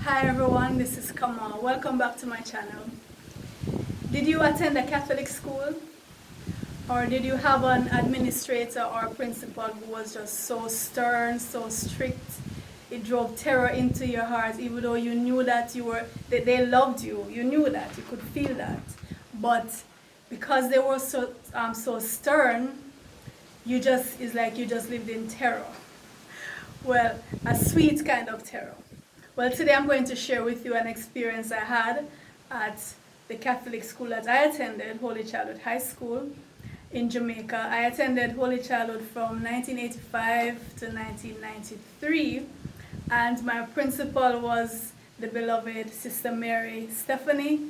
Hi everyone, this is Kamau. Welcome back to my channel. Did you attend a Catholic school? Or did you have an administrator or principal who was just so stern, so strict? It drove terror into your heart, even though you knew that they loved you. You knew that, you could feel that. But because they were so stern, it's like you just lived in terror. Well, a sweet kind of terror. Well, today I'm going to share with you an experience I had at the Catholic school that I attended, Holy Childhood High School in Jamaica. I attended Holy Childhood from 1985 to 1993, and my principal was the beloved Sister Mary Stephanie.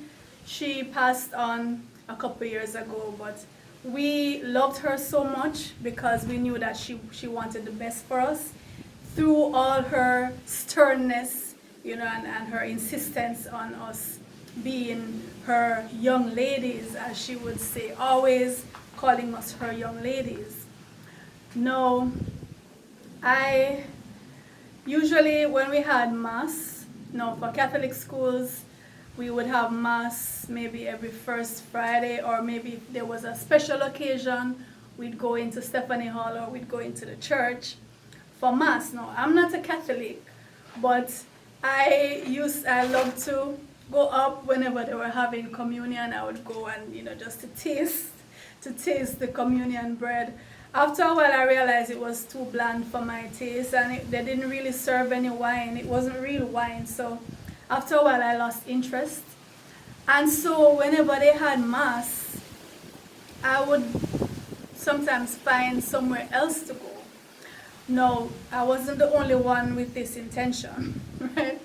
She passed on a couple years ago, but we loved her so much because we knew that she wanted the best for us. Through all her sternness, and her insistence on us being her young ladies, as she would say, always calling us her young ladies. No, I usually, when we had Mass, for Catholic schools, we would have Mass maybe every first Friday, or maybe if there was a special occasion, we'd go into Stephanie Hall or we'd go into the church for Mass. No, I'm not a Catholic, but I love to go up whenever they were having communion. I would go and, just to taste the communion bread. After a while, I realized it was too bland for my taste, and they didn't really serve any wine. It wasn't real wine. So after a while, I lost interest. And so whenever they had Mass, I would sometimes find somewhere else to go. No, I wasn't the only one with this intention, right?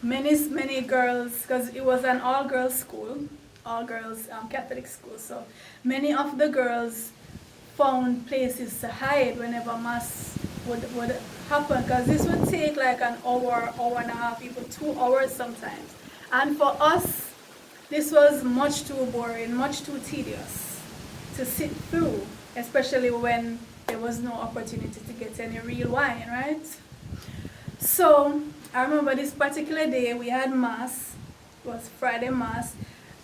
Many girls, because it was an all-girls school, all-girls Catholic school, so many of the girls found places to hide whenever Mass would happen, because this would take like an hour and a half, even 2 hours sometimes. And for us, this was much too boring, much too tedious to sit through, especially when there was no opportunity to get any real wine, right? So I remember this particular day we had Mass, it was Friday Mass,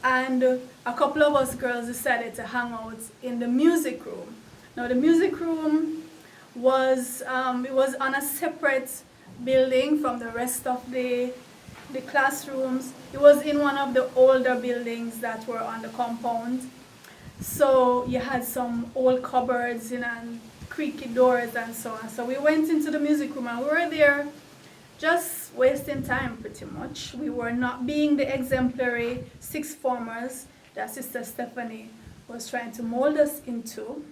and a couple of us girls decided to hang out in the music room. Now the music room was it was on a separate building from the rest of the classrooms. It was in one of the older buildings that were on the compound. So you had some old cupboards, and creaky doors and so on. So we went into the music room and we were there just wasting time pretty much. We were not being the exemplary sixth formers that Sister Stephanie was trying to mold us into.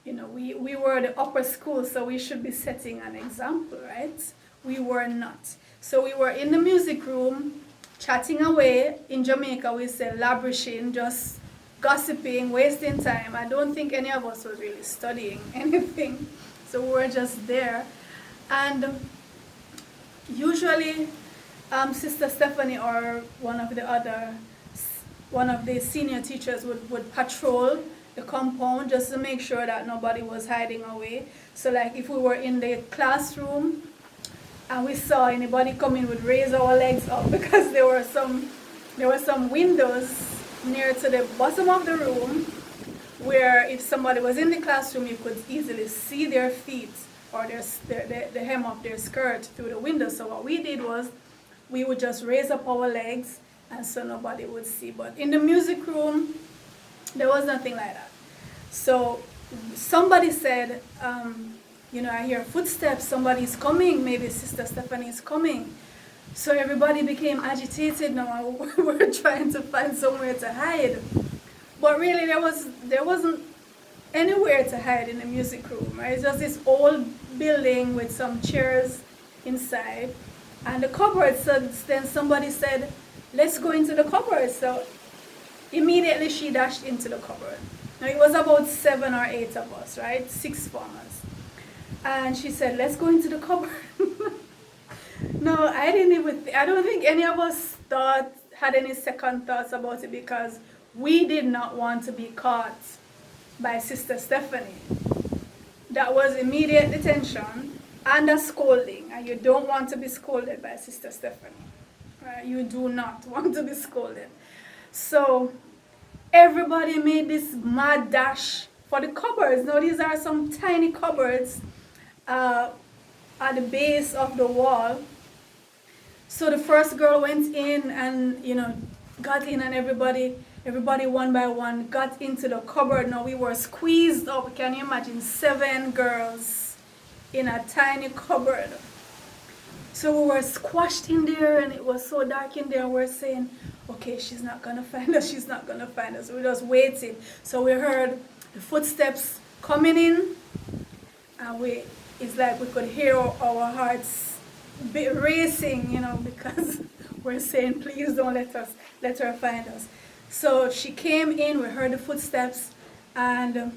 We were the upper school, so we should be setting an example, right? We were not. So we were in the music room chatting away. In Jamaica we say labrishing, just gossiping, wasting time. I don't think any of us was really studying anything, so we were just there. And usually Sister Stephanie or one of the senior teachers would patrol the compound just to make sure that nobody was hiding away. So like if we were in the classroom and we saw anybody coming, we'd raise our legs up, because there were some windows near to the bottom of the room where if somebody was in the classroom, you could easily see their feet or the hem of their skirt through the window. So what we did was we would just raise up our legs, and so nobody would see. But in the music room, there was nothing like that. So somebody said, I hear footsteps, somebody's coming, maybe Sister Stephanie is coming. So everybody became agitated. Now we were trying to find somewhere to hide, but really there wasn't anywhere to hide in the music room. Right? It's just this old building with some chairs inside, and the cupboard. So then somebody said, "Let's go into the cupboard." So immediately she dashed into the cupboard. Now it was about 7 or 8 of us, right? 6 formers, and she said, "Let's go into the cupboard." No, I don't think any of us had any second thoughts about it, because we did not want to be caught by Sister Stephanie. That was immediate detention and a scolding, and you don't want to be scolded by Sister Stephanie. Right? You do not want to be scolded. So everybody made this mad dash for the cupboards. Now these are some tiny cupboards at the base of the wall. So the first girl went in and, got in, and everybody one by one got into the cupboard. Now we were squeezed up. Can you imagine 7 girls in a tiny cupboard? So we were squashed in there, and it was so dark in there. We're saying, okay, she's not gonna find us, she's not gonna find us. We're just waiting. So we heard the footsteps coming in, and it's like we could hear our hearts racing, because we're saying, please don't let her find us. So she came in, we heard the footsteps, and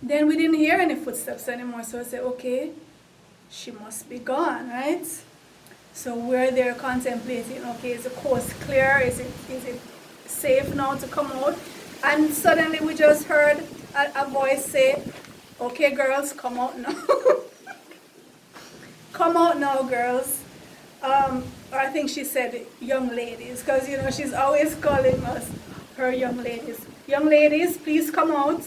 then we didn't hear any footsteps anymore. So I said, okay, she must be gone, right? So we're there contemplating, okay, is the coast clear? Is it safe now to come out? And suddenly we just heard a voice say, okay, girls, come out now. Come out now, girls. Or I think she said young ladies, because, she's always calling us her young ladies. Young ladies, please come out.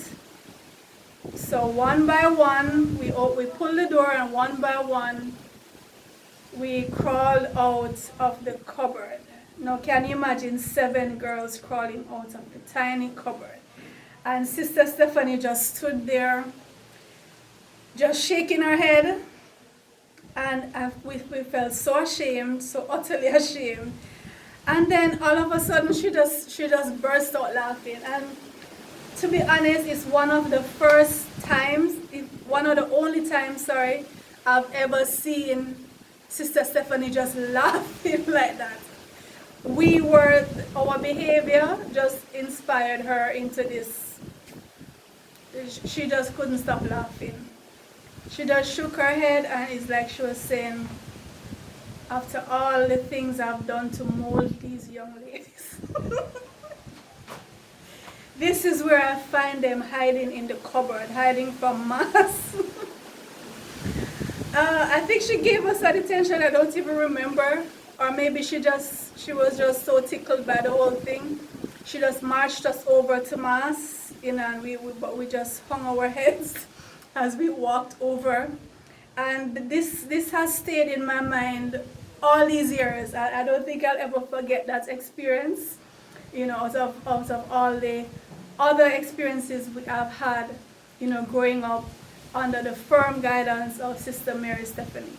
So one by one, we pulled the door, and one by one, we crawled out of the cupboard. Now, can you imagine 7 girls crawling out of the tiny cupboard? And Sister Stephanie just stood there, just shaking her head. And we felt so ashamed, so utterly ashamed. And then all of a sudden, she just burst out laughing. And to be honest, it's one of the only times, I've ever seen Sister Stephanie just laughing like that. Our behavior just inspired her into this. She just couldn't stop laughing. She just shook her head, and it's like she was saying, after all the things I've done to mold these young ladies, this is where I find them hiding in the cupboard, hiding from mass. I think she gave us a detention, I don't even remember. Or maybe she was just so tickled by the whole thing. She just marched us over to mass, and we just hung our heads as we walked over. And this has stayed in my mind all these years. I don't think I'll ever forget that experience, out of all the other experiences I've had, growing up under the firm guidance of Sister Mary Stephanie.